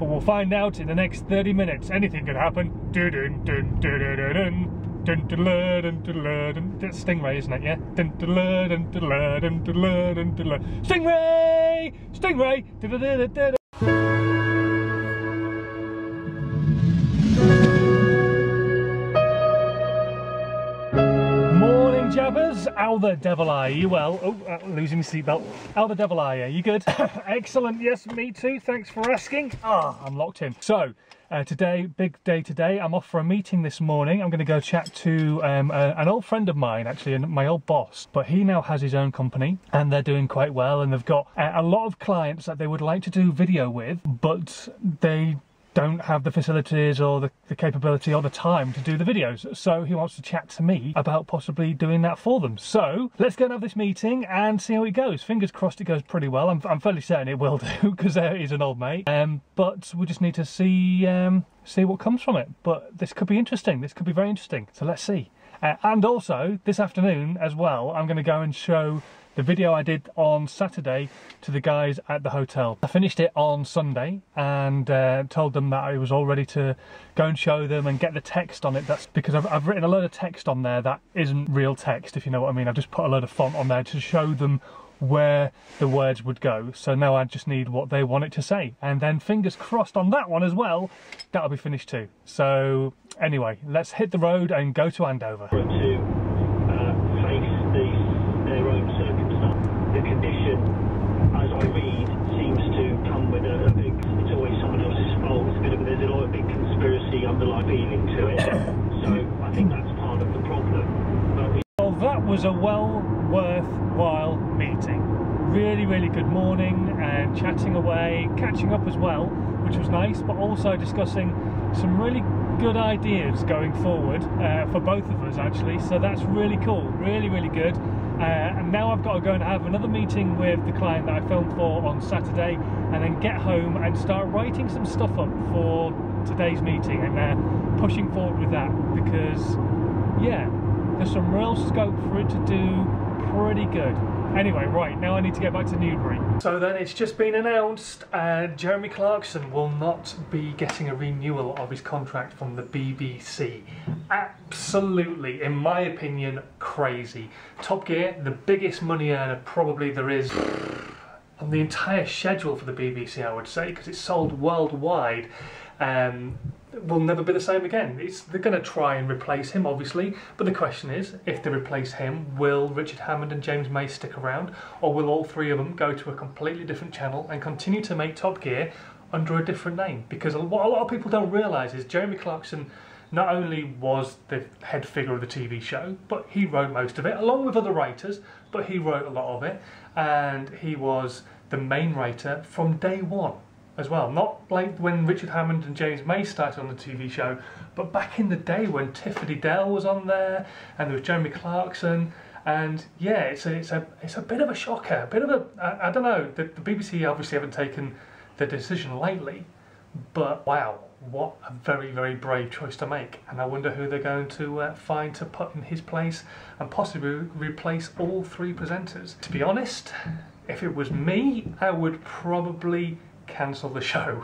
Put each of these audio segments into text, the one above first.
but we'll find out in the next 30 minutes. Anything could happen. That's Stingray, isn't it? Yeah. Stingray! Stingray! Morning, Jabbers. How the devil are you? Well, losing my seatbelt. How the devil are you? You good? Excellent. Yes, me too. Thanks for asking. I'm locked in. So, today, big day today. I'm off for a meeting this morning. I'm going to go chat to an old friend of mine, actually, my old boss. But he now has his own company and they're doing quite well. And they've got a lot of clients that they would like to do video with, but they don't have the facilities or the capability or the time to do the videos. So he wants to chat to me about possibly doing that for them. So let's go and have this meeting and see how it goes. Fingers crossed it goes pretty well. I'm fairly certain it will do because he's an old mate. But we just need to see what comes from it. But this could be interesting. This could be very interesting. So let's see. And also this afternoon as well, I'm going to go and show the video I did on Saturday to the guys at the hotel. I finished it on Sunday and told them that I was all ready to go and show them and get the text on it. That's because I've written a load of text on there that isn't real text, if you know what I mean. I've just put a load of font on there to show them where the words would go. So now I just need what they want it to say. And then fingers crossed on that one as well, that'll be finished too. So anyway, let's hit the road and go to Andover. The condition, as I read, seems to come with a big, it's always someone else's fault. It's a bit of, there's a lot of big conspiracy underlying feeling to it. So I think that's part of the problem. Well, that was a well worthwhile meeting. Really, really good morning and chatting away, catching up as well, which was nice, but also discussing some really good ideas going forward for both of us actually. So that's really cool, really, really good. And now I've got to go and have another meeting with the client that I filmed for on Saturday and then get home and start writing some stuff up for today's meeting and pushing forward with that because, yeah, there's some real scope for it to do pretty good. Anyway, right, now I need to get back to Newbury. So then it's just been announced Jeremy Clarkson will not be getting a renewal of his contract from the BBC. Absolutely, in my opinion, crazy. Top Gear, the biggest money earner probably there is on the entire schedule for the BBC, I would say, because it's sold worldwide. Will never be the same again. They're going to try and replace him, obviously, but the question is, if they replace him, will Richard Hammond and James May stick around, or will all three of them go to a completely different channel and continue to make Top Gear under a different name? Because what a lot of people don't realise is Jeremy Clarkson not only was the head figure of the TV show, but he wrote most of it, along with other writers, but he wrote a lot of it, and he was the main writer from day one as well. Not like when Richard Hammond and James May started on the TV show, but back in the day when Tiffany Dell was on there and there was Jeremy Clarkson. And yeah, it's a bit of a shocker, a bit of a, I don't know, the BBC obviously haven't taken the decision lightly, but wow, what a very, very brave choice to make. And I wonder who they're going to find to put in his place and possibly replace all three presenters. To be honest, if it was me, I would probably cancel the show.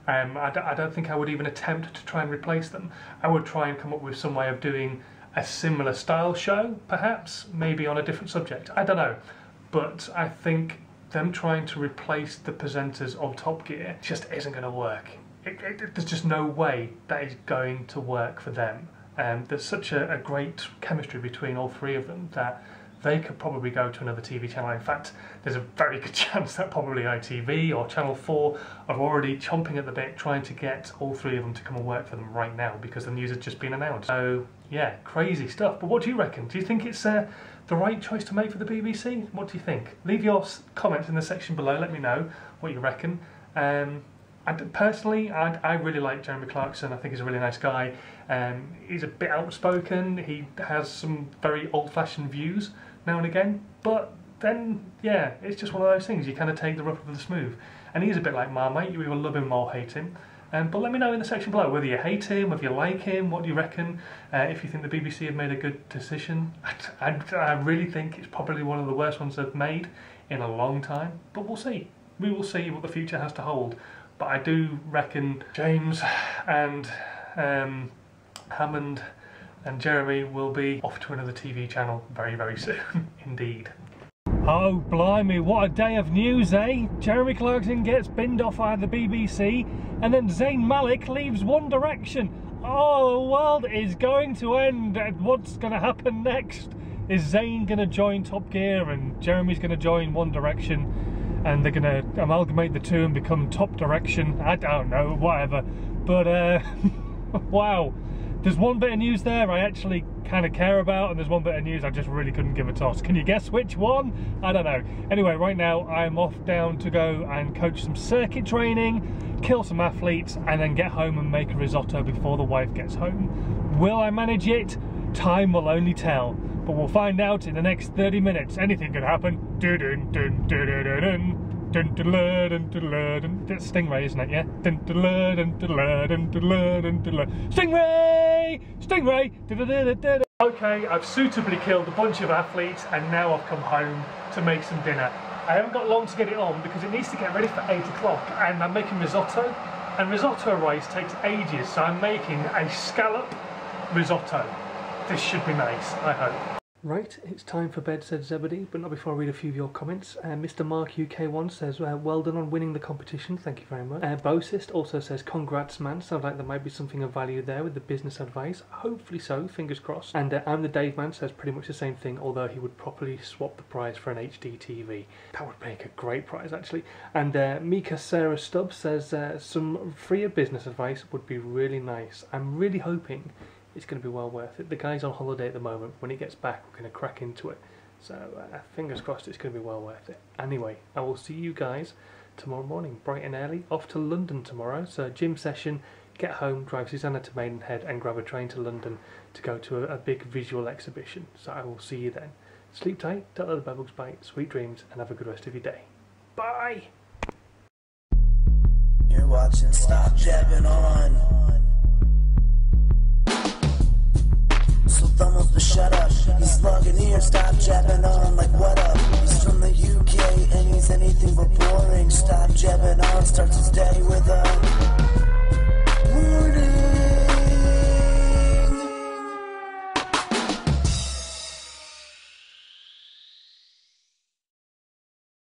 I don't think I would even attempt to try and replace them. I would try and come up with some way of doing a similar style show, perhaps, maybe on a different subject. I don't know. But I think them trying to replace the presenters of Top Gear just isn't going to work. There's just no way that is going to work for them. There's such a great chemistry between all three of them that they could probably go to another TV channel. In fact, there's a very good chance that probably ITV or Channel 4 are already chomping at the bit trying to get all three of them to come and work for them right now because the news has just been announced. So yeah, crazy stuff. But what do you reckon? Do you think it's the right choice to make for the BBC? What do you think? Leave your comments in the section below, let me know what you reckon. And personally, I really like Jeremy Clarkson. I think he's a really nice guy. He's a bit outspoken. He has some very old-fashioned views now and again, but then, yeah, it's just one of those things. You kind of take the rough with the smooth. And he's a bit like Marmite. You either love him or hate him. But let me know in the section below whether you hate him, whether you like him, what do you reckon, if you think the BBC have made a good decision. I really think it's probably one of the worst ones they've made in a long time, but we'll see. We will see what the future has to hold. but I do reckon James and Hammond and Jeremy will be off to another TV channel very, very soon indeed. Oh blimey, what a day of news, eh? Jeremy Clarkson gets binned off by the BBC, and then Zayn Malik leaves One Direction. Oh, the world is going to end. What's going to happen next? Is Zayn going to join Top Gear and Jeremy's going to join One Direction, and they're going to amalgamate the two and become Top Direction? I don't know, whatever. But wow, there's one bit of news there I actually kind of care about, and there's one bit of news I just really couldn't give a toss. Can you guess which one? I don't know. Anyway, right now I'm off down to go and coach some circuit training, kill some athletes, and then get home and make a risotto before the wife gets home. Will I manage it? Time will only tell, but we'll find out in the next 30 minutes. Anything could happen. That's Stingray, isn't it? Yeah. Stingray! Stingray! Okay, I've suitably killed a bunch of athletes, and now I've come home to make some dinner. I haven't got long to get it on because it needs to get ready for 8 o'clock, and I'm making risotto, and risotto rice takes ages, so I'm making a scallop risotto. This should be nice, I hope. Right, it's time for bed, said Zebedee, but not before I read a few of your comments. Mr. Mark UK1 says, well done on winning the competition, thank you very much. Bosist also says, congrats man, sounds like there might be something of value there with the business advice. Hopefully so, fingers crossed. And I'm the Dave man says pretty much the same thing, although he would properly swap the prize for an HD TV. That would make a great prize actually. And Mika Sarah Stubbs says, some freer business advice would be really nice. I'm really hoping it's going to be well worth it. The guy's on holiday at the moment. When he gets back, we're going to crack into it. So fingers crossed it's going to be well worth it. Anyway, I will see you guys tomorrow morning, bright and early. Off to London tomorrow. So gym session, get home, drive Susanna to Maidenhead and grab a train to London to go to a big visual exhibition. So I will see you then. Sleep tight, don't let the bad bugs bite, sweet dreams, and have a good rest of your day. Bye! You're watching Stop Jabbing On. So thumbs, but shut up. He's logging here, stop jabbing on, like what up? He's from the UK and he's anything but boring. Stop jabbing on, starts his day with a